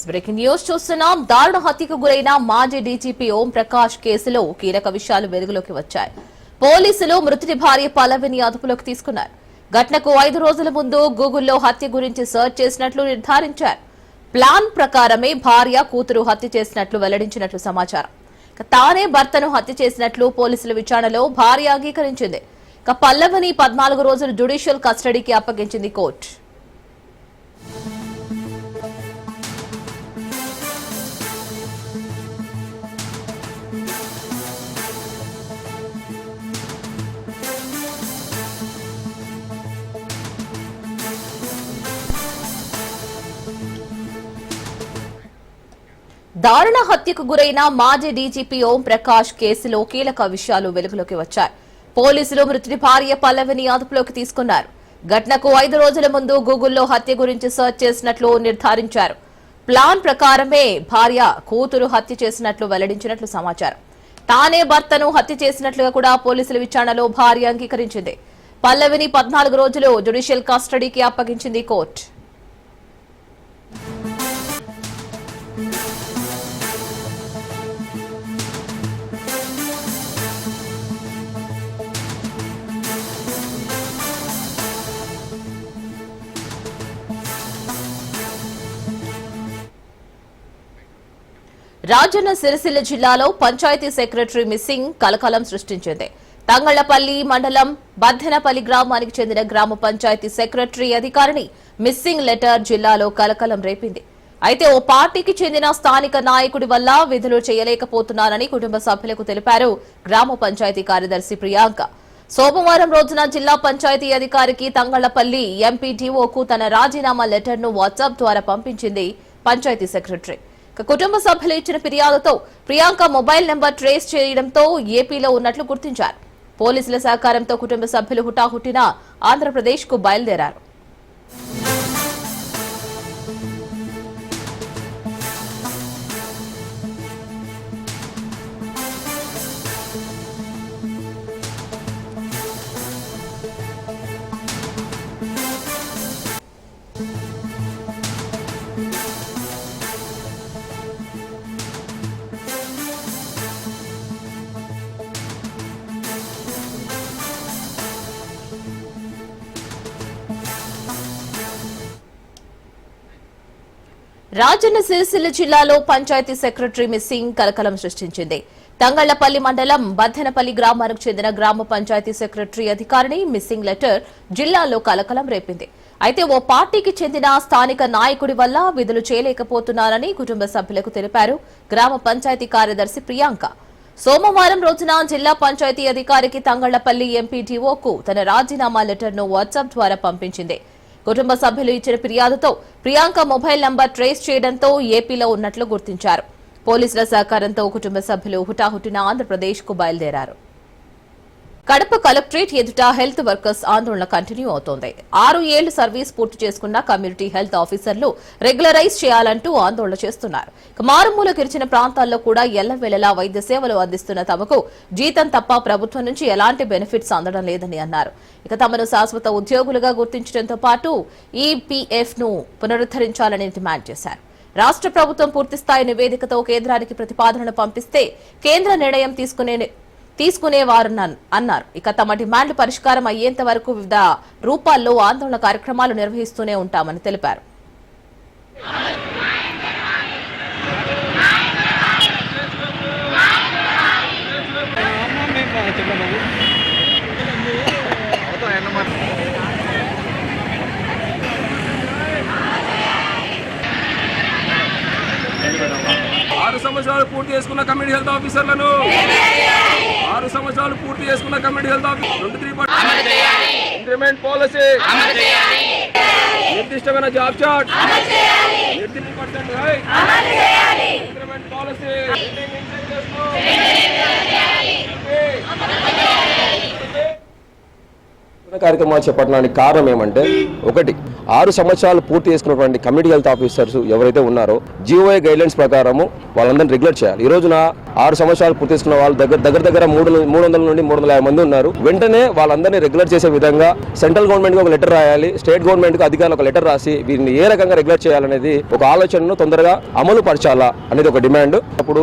Breaking news చూస్తున్నాం. దారుణ హత్యకు గురైన మాజీ డీజీపీ ఓం ప్రకాష్ కేసులో కీలక విషయాలు వెలుగులోకి వచ్చాయి. పోలీసులు మృతుడి భార్య పల్లవిని అదుపులోకి తీసుకున్నారు. ఘటనకు 5 రోజుల ముందు గూగుల్లో హత్య గురించి సెర్చ్ చేసినట్లు నిర్ధారించారు. ప్లాన్ ప్రకారమే భార్య కూతురు హత్య చేసినట్లు వెల్లడించినట్లు సమాచారం. తానే భర్తను హత్య చేసినట్లు పోలీసుల విచారణలో భార్య అంగీకరించింది. పల్లవిని 14 రోజులు జ్యుడిషియల్ కస్టడీకి అప్పగించింది కోర్టు. దారుణ హత్యకు గురైన మాజీ డీజీపీ ఓం ప్రకాష్ కేసులో కీలక విషయాలు వెలుగులోకి వచ్చాయి. పోలీసులు మృతుడి భార్య పల్లవిని అదుపులోకి తీసుకున్నారు. ఘటనకు 5 రోజుల ముందు గూగుల్లో హత్య గురించి సెర్చ్ చేసినట్లు నిర్ధారించారు. ప్లాన్ ప్రకారమే భార్య కూతురు హత్య చేసినట్లు వెల్లడించినట్లు సమాచారం. తానే భర్తను హత్య చేసినట్లుగా కూడా పోలీసుల విచారణలో భార్య అంగీకరించింది. పల్లవిని 14 రోజులు జ్యుడిషియల్ కస్టడీకి అప్పగించింది కోర్టు. రాజన్న సిరిసిల్ల జిల్లాలో పంచాయతీ సెక్రటరీ మిస్సింగ్ కలకలం సృష్టించింది. తంగళ్లపల్లి మండలం బద్దెనపల్లి గ్రామానికి చెందిన గ్రామ పంచాయతీ సెక్రటరీ అధికారిని మిస్సింగ్ లెటర్ జిల్లాలో కలకలం రేపింది. అయితే ఓ పార్టీకి చెందిన స్థానిక నాయకుడి వల్ల విధులు చేయలేకపోతున్నారని కుటుంబ సభ్యులకు తెలిపారు గ్రామ పంచాయతీ కార్యదర్శి ప్రియాంక. సోమవారం రోజున జిల్లా పంచాయతీ అధికారికి తంగళ్లపల్లి ఎంపీడీఓకు తన రాజీనామా లెటర్ను వాట్సాప్ ద్వారా పంపించింది పంచాయతీ సెక్రటరీ. కుటుంబ సభ్యులు ఇచ్చిన ఫిర్యాదుతో ప్రియాంక మొబైల్ నెంబర్ ట్రేస్ చేయడంతో ఏపీలో ఉన్నట్లు గుర్తించారు. పోలీసుల సహకారంతో కుటుంబ సభ్యులు హుటాహుటిన ఆంధ్రప్రదేశ్ కు బయలుదేరారు. రాజన్న సిరిసిల్ల జిల్లాలో పంచాయతీ సెక్రటరీ మిస్సింగ్ కలకలం సృష్టించింది. తంగళ్లపల్లి మండలం బద్దెనపల్లి గ్రామానికి చెందిన గ్రామ పంచాయతీ సెక్రటరీ అధికారిని మిస్సింగ్ లెటర్ జిల్లాలో కలకలం రేపింది. అయితే ఓ పార్టీకి చెందిన స్థానిక నాయకుడి వల్ల విధులు చేయలేకపోతున్నారని కుటుంబ సభ్యులకు తెలిపారు గ్రామ పంచాయతీ కార్యదర్శి ప్రియాంక. సోమవారం రోజున జిల్లా పంచాయతీ అధికారికి తంగళ్లపల్లి ఎంపీడీఓకు తన రాజీనామా లెటర్ను వాట్సాప్ ద్వారా పంపించింది. కుటుంబ సభ్యులు ఇచ్చిన ఫిర్యాదుతో ప్రియాంక మొబైల్ నంబర్ ట్రేస్ చేయడంతో ఏపీలో ఉన్నట్లు గుర్తించారు. పోలీసుల సహకారంతో కుటుంబ సభ్యులు హుటాహుటిన ఆంధ్రప్రదేశ్ కు బయలుదేరారు. కడప కలెక్టరేట్ ఎదుట హెల్త్ వర్కర్స్ ఆందోళన కంటిన్యూ అవుతోంది. 6 ఏళ్లు సర్వీస్ పూర్తి చేసుకున్న కమ్యూనిటీ హెల్త్ ఆఫీసర్లు రెగ్యులరైజ్ చేయాలంటూ ఆందోళన చేస్తున్నారు. మారుమూల గిరిచిన ప్రాంతాల్లో కూడా ఎల్లవేళలా వైద్య సేవలు అందిస్తున్న తమకు జీతం తప్ప ప్రభుత్వం నుంచి ఎలాంటి బెనిఫిట్స్ అందడం లేదని అన్నారు. తమను శాశ్వత ఉద్యోగులుగా గుర్తించడంతో పాటు ఈపీఎఫ్ ను పునరుద్ధరించాలని డిమాండ్ చేశారు. రాష్ట్ర ప్రభుత్వం పూర్తిస్థాయి నివేదికతో కేంద్రానికి ప్రతిపాదనలు పంపిస్తే కేంద్ర నిర్ణయం తీసుకునేవారన్నారు. తమ డిమాండ్లు పరిష్కారం అయ్యేంత వరకు వివిధ రూపాల్లో ఆందోళన కార్యక్రమాలు నిర్వహిస్తూనే ఉంటామని తెలిపారు. సంవత్సరాలు పూర్తి చేసుకున్న కమ్యూనిటీ హెల్త్ ఆఫీసర్లను 6 సంవత్సరాలు పూర్తి చేసుకున్న community health officer increment policy, నిర్దిష్టమైన జాబ్ చార్ట్, ఇంక్రిమెంట్ పాలసీ, కార్యక్రమాలు చేపట్టడానికి కారణం ఏమంటే, ఒకటి 6 సంవత్సరాలు పూర్తి చేసుకున్నటువంటి కమ్యూనిటీ హెల్త్ ఆఫీసర్స్ ఎవరైతే ఉన్నారో జీఓఏ గైడ్లైన్స్ ప్రకారము వాళ్ళందరినీ రెగ్యులేట్ చేయాలి. ఈ రోజున 6 సంవత్సరాలు పూర్తి చేసుకున్న వాళ్ళు దగ్గర 300 నుండి 350 మంది ఉన్నారు. వెంటనే వాళ్ళందరినీ రెగ్యులేట్ చేసే విధంగా సెంట్రల్ గవర్నమెంట్కి ఒక లెటర్ రాయాలి, స్టేట్ గవర్నమెంట్కి అధికారులు ఒక లెటర్ రాసి వీరిని ఏ రకంగా రెగ్యులేట్ చేయాలనేది ఒక ఆలోచనను తొందరగా అమలు పరచాలా అనేది ఒక డిమాండ్. అప్పుడు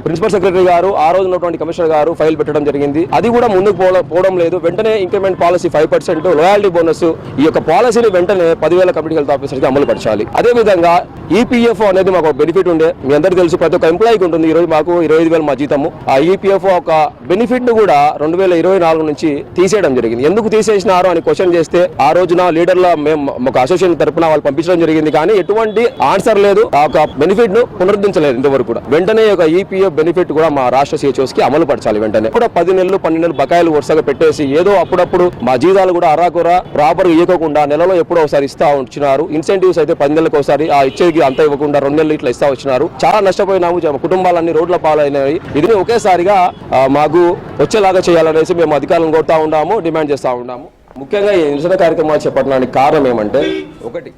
ప్రిన్సిపల్ సెక్రటరీ గారు ఆ రోజు ఉన్నటువంటి కమిషనర్ గారు ఫైల్ పెట్టడం జరిగింది. అది కూడా ముందుకు పోవడం లేదు. వెంటనే ఇంక్రిమెంట్ పాలసీ 5% లాయల్టీ బోనస్, ఈ యొక్క పాలసీని వెంటనే 10,000 కమ్యూనిటీ హెల్త్ ఆఫీసర్కి అమలు పరచాలి. అదే విధంగా ఈపీఎఫ్ఓ అనేది మాకు ఒక బెనిఫిట్ ఉండే, మీ అందరికీ తెలుసు, ప్రతి ఒక్క ఎంప్లాయీకి ఉంటుంది. ఈ రోజు మాకు 25,000 మా జీతము. ఆ ఈపీఎఫ్ఓ ఒక బెనిఫిట్ ను కూడా 2024 నుంచి తీసేయడం జరిగింది. ఎందుకు తీసేసినారు అని క్వశ్చన్ చేస్తే ఆ రోజున లీడర్ల మేము ఒక అసోసియేషన్ తరపున వాళ్ళు పంపించడం జరిగింది, కానీ ఎటువంటి ఆన్సర్ లేదు. ఆ ఒక బెనిఫిట్ ను పునరుద్ధరించలేదు ఇంతవరకు కూడా. వెంటనే ఒక ఈపీఎఫ్ బెనిఫిట్ కూడా మా రాష్ట్ర సిహెచ్ఓస్ కి అమలు పరచాలి. వెంటనే కూడా 10 నెలలు 12 నెలలు బకాయిలు వరుసగా పెట్టేసి ఏదో అప్పుడప్పుడు మా జీతాలు కూడా అరాకురా ప్రాపర్ ఇవ్వకుండా నెలలో ఎప్పుడో ఒకసారి ఇస్తా వచ్చినారు. ఇన్సెంటివ్స్ అయితే 10 నెలలకు ఒకసారి, ఆ ఇచ్చేది అంత ఇవ్వకుండా 2 నెలలు ఇట్లా ఇస్తా వచ్చినారు. చాలా నష్టపోయినాము, కుటుంబాలన్నీ రోడ్ల పాలైనవి. ఇది ఒకేసారిగా మాకు వచ్చేలాగా చేయాలనేసి మేము అధికారులను కోరుతా ఉన్నాము, డిమాండ్ చేస్తా ఉన్నాము. ముఖ్యంగా ఈ నిరసన కార్యక్రమాలు చేపట్టడానికి కారణం ఏమంటే, ఒకటి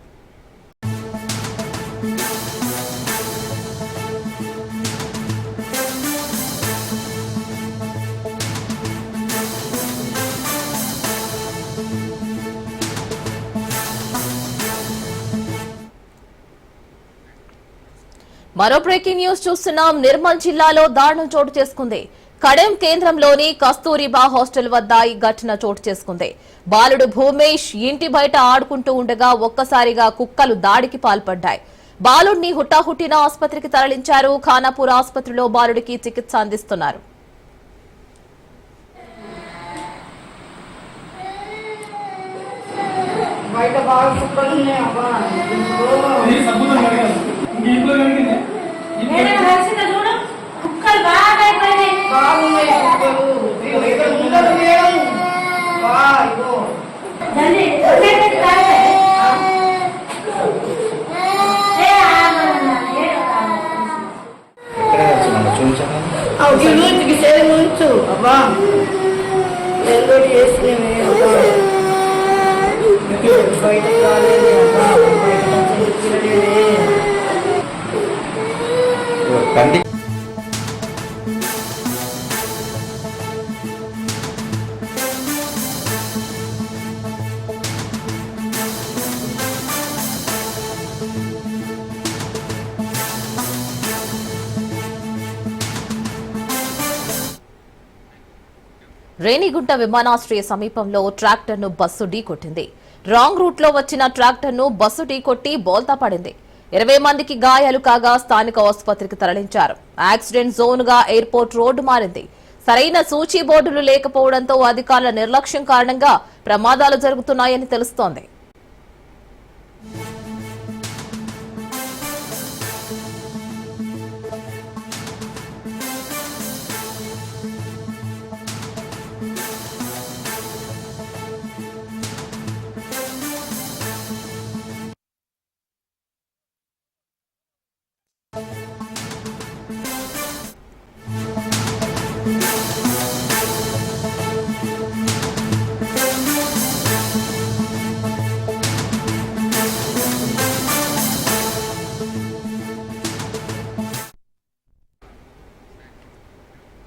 మరో బ్రేకింగ్ న్యూస్ చూస్తున్నాం. నిర్మల్ జిల్లాలో దారుణం చోటు చేసుకుంది. కడెం కేంద్రంలోని కస్తూరిబా హాస్టల్ వద్ద ఈ ఘటన చోటు చేసుకుంది. బాలుడు భూమేష్ ఇంటి బయట ఆడుకుంటూ ఉండగా ఒక్కసారిగా కుక్కలు దాడికి పాల్పడ్డాయి. బాలుడిని హుటాహుటిన ఆసుపత్రికి తరలించారు. ఖానాపూర్ ఆసుపత్రిలో బాలుడికి చికిత్స అందిస్తున్నారు. రేణిగుంట విమానాశ్రయ సమీపంలో ట్రాక్టర్ను బస్సు ఢీకొట్టింది. రాంగ్ రూట్ లో వచ్చిన ట్రాక్టర్ను బస్సు ఢీకొట్టి బోల్తా పడింది. 20 మందికి గాయాలు కాగా స్థానిక ఆసుపత్రికి తరలించారు. యాక్సిడెంట్ జోన్ గా ఎయిర్పోర్ట్ రోడ్డు మారింది. సరైన సూచీ బోర్డులు లేకపోవడంతో అధికారుల నిర్లక్ష్యం కారణంగా ప్రమాదాలు జరుగుతున్నాయని తెలుస్తోంది.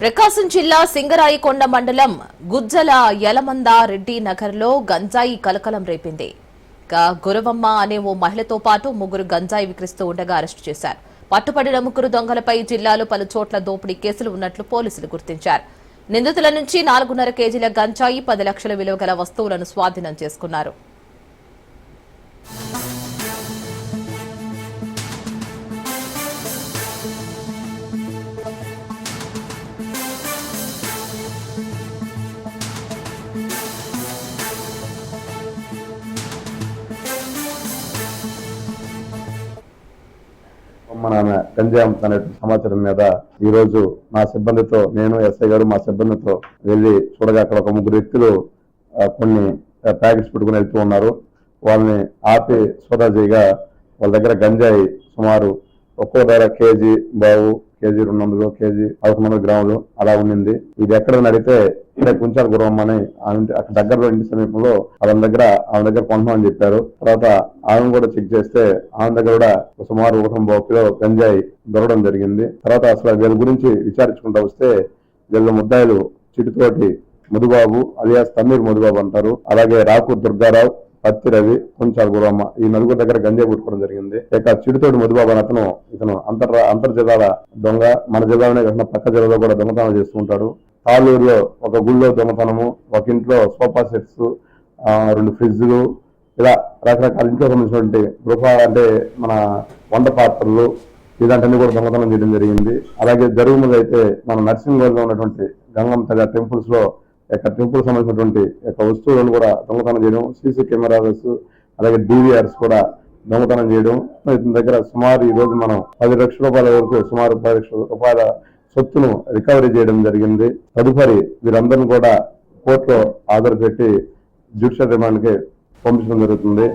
ప్రకాశం జిల్లా సింగరాయికొండ మండలం గుజ్జల యలమంద రెడ్డి నగర్లో గంజాయి కలకలం రేపింది. గురవమ్మ అనే ఓ మహిళతో పాటు 3 గంజాయి విక్రిస్తూ ఉండగా అరెస్టు చేశారు. పట్టుబడిన 3 దొంగలపై జిల్లాలో పలు చోట్ల దోపిడీ కేసులు ఉన్నట్లు పోలీసులు గుర్తించారు. నిందితుల నుంచి 4.5 కేజీల గంజాయి, 10 లక్షల విలువ గల వస్తువులను స్వాధీనం చేసుకున్నారు. మన గంజాయి అమ్ముతున్న సమాచారం మీద ఈ రోజు మా సిబ్బందితో, నేను ఎస్ఐ గారు మా సిబ్బందితో వెళ్లి చూడగా అక్కడ ఒక 3 వ్యక్తులు కొన్ని ప్యాకెట్స్ పెట్టుకుని వెళ్తూ ఉన్నారు. వాళ్ళని ఆపి సోదా చేయగా వాళ్ళ దగ్గర గంజాయి సుమారు ఒక్కో ధర కేజీ బావు, కేజీ 200 కేజీ 1100 గ్రాములు అలా ఉండింది. ఇది ఎక్కడ అడిగితే ఇక్కడ కుంచాల గురవమ్మ అని అక్కడ దగ్గరలో ఇంటి సమీపంలో ఆమె దగ్గర కొంటామని చెప్పారు. తర్వాత ఆమె కూడా చెక్ చేస్తే ఆమె దగ్గర కూడా సుమారు 1 కిలో గంజాయి దొరకడం జరిగింది. తర్వాత అసలు వీళ్ళ గురించి విచారించుకుంటూ వస్తే వీళ్ళ ముద్దాయిలు చిటితోటి మధుబాబు అలియాస్ తమ్మీర్ మధుబాబు అంటారు, అలాగే రాకూర్ దుర్గారావు, పత్తి రవి, కుంచాల గురమ్మ ఈ నలుగురు దగ్గర గంజాయి పుట్టుకోవడం జరిగింది. ఇక చిటితోటి మధుబాబు అని ఇతను అంతర్ జిల్లాల దొంగ, మన జిల్లాలోనే కాకుండా పక్క జిల్లాలో కూడా దొంగతనం చేస్తూ ఉంటాడు. తాళూరులో ఒక గుళ్ళో దొంగతనము, ఒక ఇంట్లో సోఫా సెట్స్, 2 ఫ్రిడ్జ్లు, ఇలా రకరకాల ఇంట్లో సంబంధించినటువంటి గృహ అంటే మన వంట పాత్రలు ఇలాంటివన్నీ కూడా దొంగతనం చేయడం జరిగింది. అలాగే జరుగుమది అయితే మన నర్సింగ్లో ఉన్నటువంటి గంగమ్మ తల్లి టెంపుల్స్ లో టెంపుల్ సంబంధించినటువంటి వస్తువులను కూడా దొంగతనం చేయడం, సీసీ కెమెరాస్ అలాగే DVRs కూడా దొంగతనం చేయడం. ఇతని దగ్గర సుమారు ఈ రోజు మనం 10 లక్షల రూపాయల వరకు సుమారు 10 లక్షల రూపాయల సొత్తును రికవరీ చేయడం జరిగింది. తదుపరి వీరందరినీ కూడా కోర్టులో హాజరుపెట్టి జ్యుడిషియల్ రిమాండ్ కి పంపించడం జరుగుతుంది.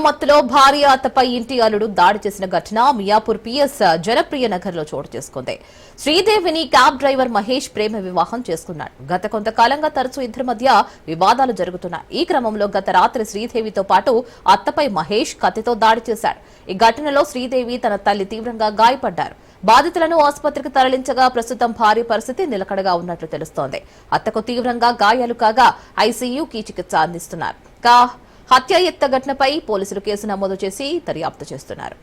మత్తులో భార్య అత్తపై ఇంటి అల్లుడు దాడి చేసిన ఘటన మియాపూర్ PS జనప్రియ నగర్ లో చోటు చేసుకుంది. శ్రీదేవిని క్యాబ్ డ్రైవర్ మహేష్ ప్రేమ వివాహం చేసుకున్నాడు. గత కొంతకాలంగా తరచూ ఇద్దరి మధ్య వివాదాలు జరుగుతున్నాయి. ఈ క్రమంలో గత రాత్రి శ్రీదేవితో పాటు అత్తపై మహేష్ కత్తితో దాడి చేశాడు. ఈ ఘటనలో శ్రీదేవి తన తల్లి తీవ్రంగా గాయపడ్డారు. బాధితులను ఆసుపత్రికి తరలించగా ప్రస్తుతం భార్య పరిస్థితి నిలకడగా ఉన్నట్లు తెలుస్తోంది. అత్తకు తీవ్రంగా గాయాలు కాగా ICUకి చికిత్స అందిస్తున్నారు. హత్యాయత్న ఘటనపై పోలీసులు కేసు నమోదు చేసి దర్యాప్తు చేస్తున్నారు.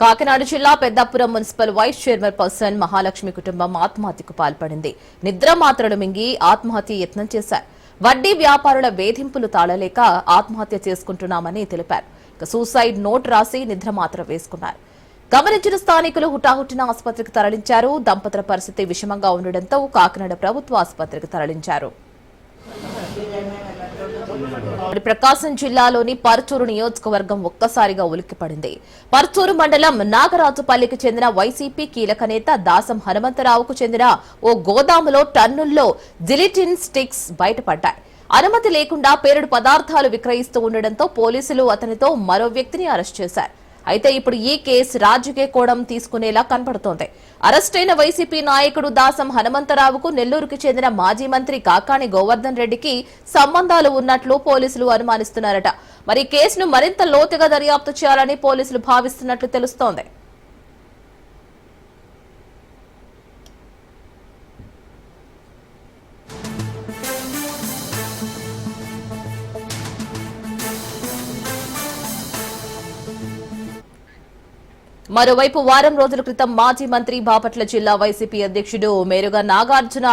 కాకినాడ జిల్లా Peddapuram municipal vice chairman Mahalakshmi కుటుంబం ఆత్మహత్యకు పాల్పడింది. నిద్ర మాత్రలు మింగి ఆత్మహత్య యత్నం చేశారు. వడ్డీ వ్యాపారుల వేధింపులు తాళలేక ఆత్మహత్య చేసుకుంటున్నామని తెలిపారు. సూసైడ్ నోట్ రాసి నిద్ర మాత్ర వేసుకున్నారు. గమనించిన స్థానికులు హుటాహుటిన ఆసుపత్రికి తరలించారు. దంపతుల పరిస్థితి విషమంగా ఉండడంతో కాకినాడ ప్రభుత్వ ఆసుపత్రికి తరలించారు. ప్రకాశం జిల్లాలోని పర్చూరు నియోజకవర్గం ఒక్కసారిగా ఉలిక్కిపడింది. పర్చూరు మండలం నాగరాజుపల్లికి చెందిన వైసీపీ కీలక నేత దాసం హనుమంతరావుకు చెందిన ఓ గోదాములో టన్నుల్లో జిలిటిన్ స్టిక్స్ బయటపడ్డాయి. అనుమతి లేకుండా పేలుడు పదార్థాలు విక్రయిస్తూ ఉండడంతో పోలీసులు అతనితో మరో వ్యక్తిని అరెస్ట్ చేశారు. అయితే ఇప్పుడు ఈ కేసు రాజకీయ కోణం తీసుకునేలా కనపడుతోంది. అరెస్టైన వైసీపీ నాయకుడు దాసం హనుమంతరావుకు నెల్లూరుకు చెందిన మాజీ మంత్రి కాకాణి గోవర్ధన్ రెడ్డికి సంబంధాలు ఉన్నట్లు పోలీసులు అనుమానిస్తున్నారట. మరి కేసును మరింత లోతుగా దర్యాప్తు చేయాలని పోలీసులు భావిస్తున్నట్లు తెలుస్తోంది. మరోవైపు వారం రోజుల క్రితం మాజీ మంత్రి బాపట్ల జిల్లా వైసీపీ అధ్యక్షుడు మేరుగా నాగార్జున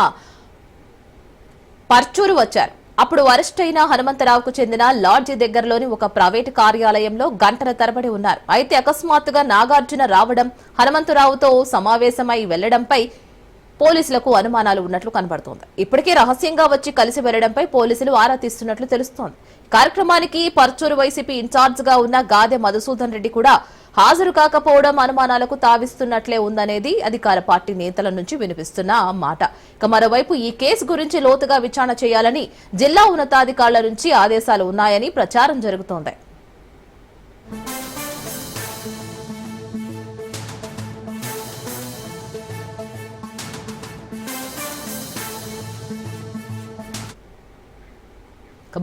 పర్చూరు వచ్చారు. అప్పుడు అరెస్ట్ అయిన హనుమంతరావుకు చెందిన లాడ్జీ దగ్గరలోని ఒక ప్రైవేటు కార్యాలయంలో గంటల తరబడి ఉన్నారు. అయితే అకస్మాత్తుగా నాగార్జున రావడం, హనుమంతరావుతో సమావేశమై వెళ్లడంపై పోలీసులకు అనుమానాలు ఉన్నట్లు కనబడుతోంది. ఇప్పటికే రహస్యంగా వచ్చి కలిసి వెళ్లడంపై పోలీసులు ఆరా తీస్తున్నట్లు తెలుస్తోంది. కార్యక్రమానికి పర్చూరు వైసీపీ ఇన్ఛార్జ్ గా ఉన్న గాదె మధుసూదన్ రెడ్డి కూడా హాజరు కాకపోవడం అనుమానాలకు తావిస్తున్నట్లే ఉందనేది అధికార పార్టీ నేతల నుంచి వినిపిస్తున్న మాట. ఇక మరోవైపు ఈ కేసు గురించి లోతుగా విచారణ చేయాలని జిల్లా ఉన్నతాధికారుల నుంచి ఆదేశాలు ఉన్నాయని ప్రచారం జరుగుతోంది.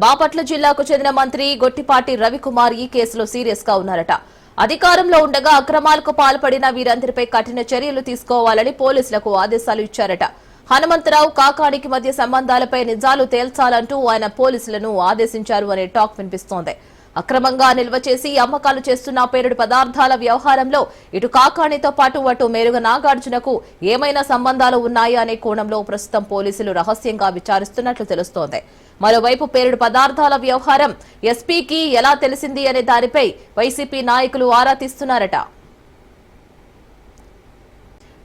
బాపట్ల జిల్లాకు చెందిన మంత్రి గొట్టిపాటి రవికుమార్ ఈ కేసులో సీరియస్ గా ఉన్నారట. అధికారంలో ఉండగా అక్రమాలకు పాల్పడిన వీరందరిపై కఠిన చర్యలు తీసుకోవాలని పోలీసులకు ఆదేశాలు ఇచ్చారట. హనుమంతరావు కాకానికి మధ్య సంబంధాలపై నిజాలు తేల్చాలంటూ ఆయన పోలీసులను ఆదేశించారు అనే టాక్ వినిపిస్తోంది. అక్రమంగా నిల్వ చేసి అమ్మకాలు చేస్తున్న పేలుడు పదార్థాల వ్యవహారంలో ఇటు కాకాణితో పాటు అటు మేరుగ నాగార్జునకు ఏమైనా సంబంధాలు ఉన్నాయా అనే కోణంలో ప్రస్తుతం పోలీసులు రహస్యంగా విచారిస్తున్నట్లు తెలుస్తోంది. మరోవైపు పేలుడు పదార్థాల వ్యవహారం ఎస్పీకి ఎలా తెలిసింది అనే దానిపై వైసీపీ నాయకులు ఆరా తీస్తున్నారట.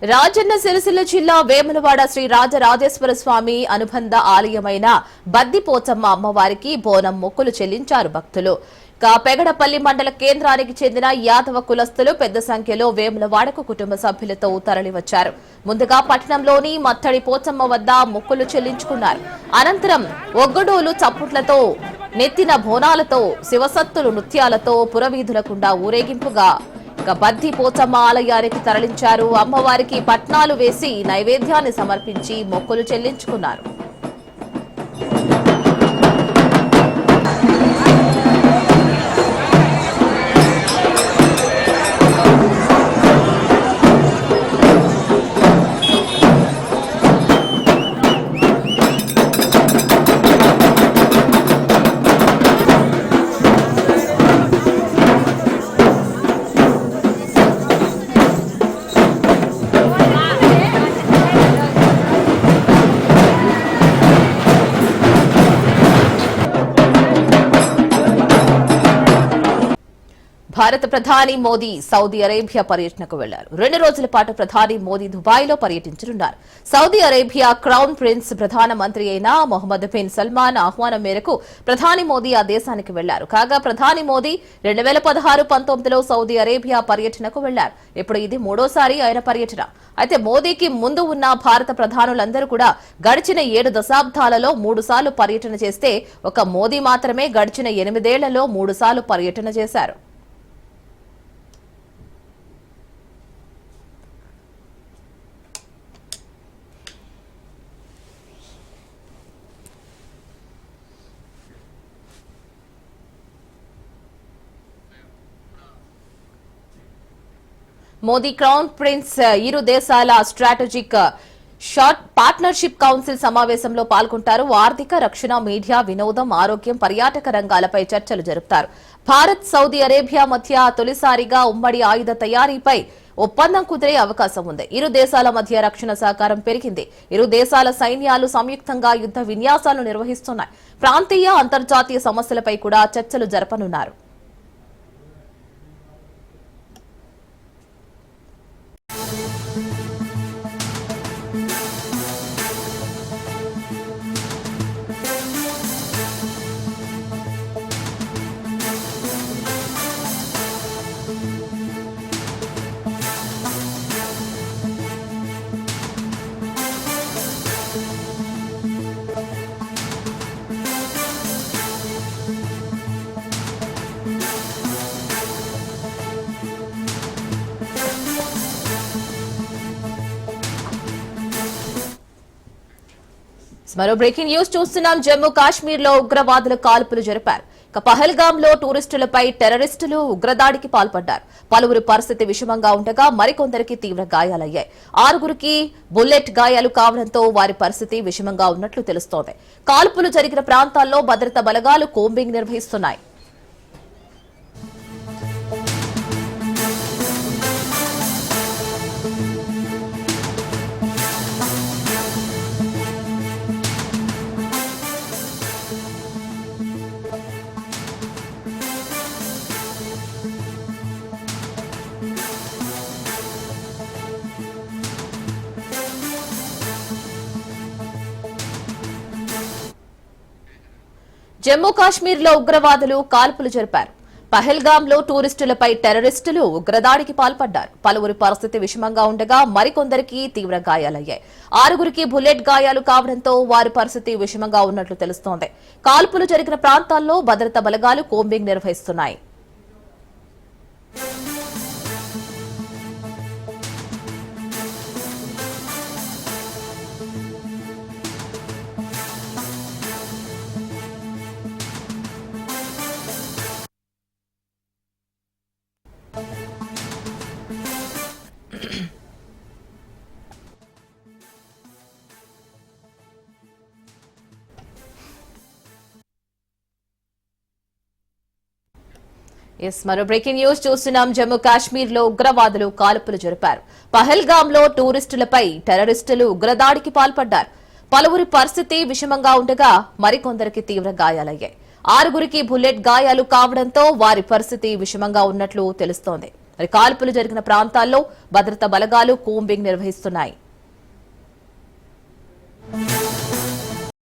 రాజన్న సిరిసిల్ల జిల్లా వేములవాడ శ్రీ రాజరాజేశ్వర స్వామి అనుబంధ ఆలయమైన బద్దిపోచమ్మ అమ్మవారికి బోనం మొక్కులు చెల్లించారు భక్తులు. పెగడపల్లి మండల కేంద్రానికి చెందిన యాదవ కులస్తులు పెద్ద సంఖ్యలో వేములవాడకు కుటుంబ సభ్యులతో తరలివచ్చారు. ముందుగా పట్టణంలోని మత్తడి పోచమ్మ వద్ద మొక్కులు చెల్లించుకున్నారు. అనంతరం ఒగ్గడోలు చప్పుట్లతో నెత్తిన బోనాలతో శివసత్తులు నృత్యాలతో పురవీధులకుండా ఊరేగింపుగా బద్ది పోచమ్మ ఆలయానికి తరలించారు. అమ్మవారికి పట్నాలు వేసి నైవేద్యాన్ని సమర్పించి మొక్కులు చెల్లించుకున్నారు. భారత ప్రధాని మోదీ సౌదీ అరేబియా పర్యటనకు వెళ్లారు. 2 రోజుల పాటు ప్రధాని మోదీ దుబాయ్ లో పర్యటించనున్నారు. సౌదీ అరేబియా క్రౌన్ ప్రిన్స్ ప్రధానమంత్రి అయిన మొహమ్మద్ బిన్ సల్మాన్ ఆహ్వానం మేరకు ప్రధాని మోదీ ఆ దేశానికి వెళ్లారు. కాగా ప్రధాని మోదీ 2016-19లో సౌదీ అరేబియా పర్యటనకు వెళ్లారు. ఇప్పుడు ఇది 3వ ఆయన పర్యటన. అయితే మోదీకి ముందు ఉన్న భారత ప్రధానులందరూ కూడా గడిచిన 7 దశాబ్దాలలో 3 సార్లు పర్యటన చేస్తే ఒక మోదీ మాత్రమే గడిచిన 8 ఏళ్లలో 3 సార్లు పర్యటన చేశారు. మోదీ క్రౌన్ ప్రిన్స్ ఇరు దేశాల స్ట్రాటజిక్ షార్ట్ పార్ట్నర్షిప్ కౌన్సిల్ సమావేశంలో పాల్గొంటారు. ఆర్థిక, రక్షణ, మీడియా, వినోదం, ఆరోగ్యం, పర్యాటక రంగాలపై చర్చలు జరుపుతారు. భారత్ సౌదీ అరేబియా మధ్య తొలిసారిగా ఉమ్మడి ఆయుధ తయారీపై ఒప్పందం కుదిరే అవకాశం ఉంది. ఇరు దేశాల మధ్య రక్షణ సహకారం పెరిగింది. ఇరు దేశాల సైన్యాలు సంయుక్తంగా యుద్ధ విన్యాసాలు నిర్వహిస్తున్నాయి. ప్రాంతీయ, అంతర్జాతీయ సమస్యలపై కూడా చర్చలు జరపనున్నారు. మరో బ్రేకింగ్ న్యూస్ చూస్తున్నాం. జమ్మూ కాశ్మీర్ లో ఉగ్రవాదులు కాల్పులు జరిపారు. పహల్గామ్ లో టూరిస్టులపై టెర్రరిస్టులు ఉగ్రదాడికి పాల్పడ్డారు. పలువురి పరిస్థితి విషమంగా ఉండగా మరికొందరికి తీవ్ర గాయాలయ్యాయి. 6గురికి బుల్లెట్ గాయాలు కావడంతో వారి పరిస్థితి విషమంగా ఉన్నట్లు తెలుస్తోంది. కాల్పులు జరిగిన ప్రాంతాల్లో భద్రతా బలగాలు కోంబింగ్ నిర్వహిస్తున్నాయి. జమ్మూ కాశ్మీర్ లో ఉగ్రవాదులు కాల్పులు జరిపారు. పహల్గామ్ లో టూరిస్టులపై టెర్రరిస్టులు ఉగ్రదాడికి పాల్పడ్డారు. పలువురి పరిస్థితి విషమంగా ఉండగా మరికొందరికి తీవ్ర గాయాలయ్యాయి. 6గురికి బుల్లెట్ గాయాలు కావడంతో వారి పరిస్థితి విషమంగా ఉన్నట్లు తెలుస్తోంది. కాల్పులు జరిగిన ప్రాంతాల్లో భద్రతా బలగాలు కోంబింగ్ నిర్వహిస్తున్నాయి. మరో బ్రేకింగ్ న్యూస్ చూస్తున్నాం. జమ్మూ కాశ్మీర్ లో ఉగ్రవాదులు కాల్పులు జరిపారు. పహల్గామ్ లో టూరిస్టులపై టెర్రరిస్టులు ఉగ్రదాడికి పాల్పడ్డారు. పలువురి పరిస్థితి విషమంగా ఉండగా మరికొందరికి తీవ్ర గాయాలయ్యాయి. 6గురికి బుల్లెట్ గాయాలు కావడంతో వారి పరిస్థితి విషమంగా ఉన్నట్లు తెలుస్తోంది. మరి కాల్పులు జరిగిన ప్రాంతాల్లో భద్రతా బలగాలు కోంబింగ్ నిర్వహిస్తున్నాయి.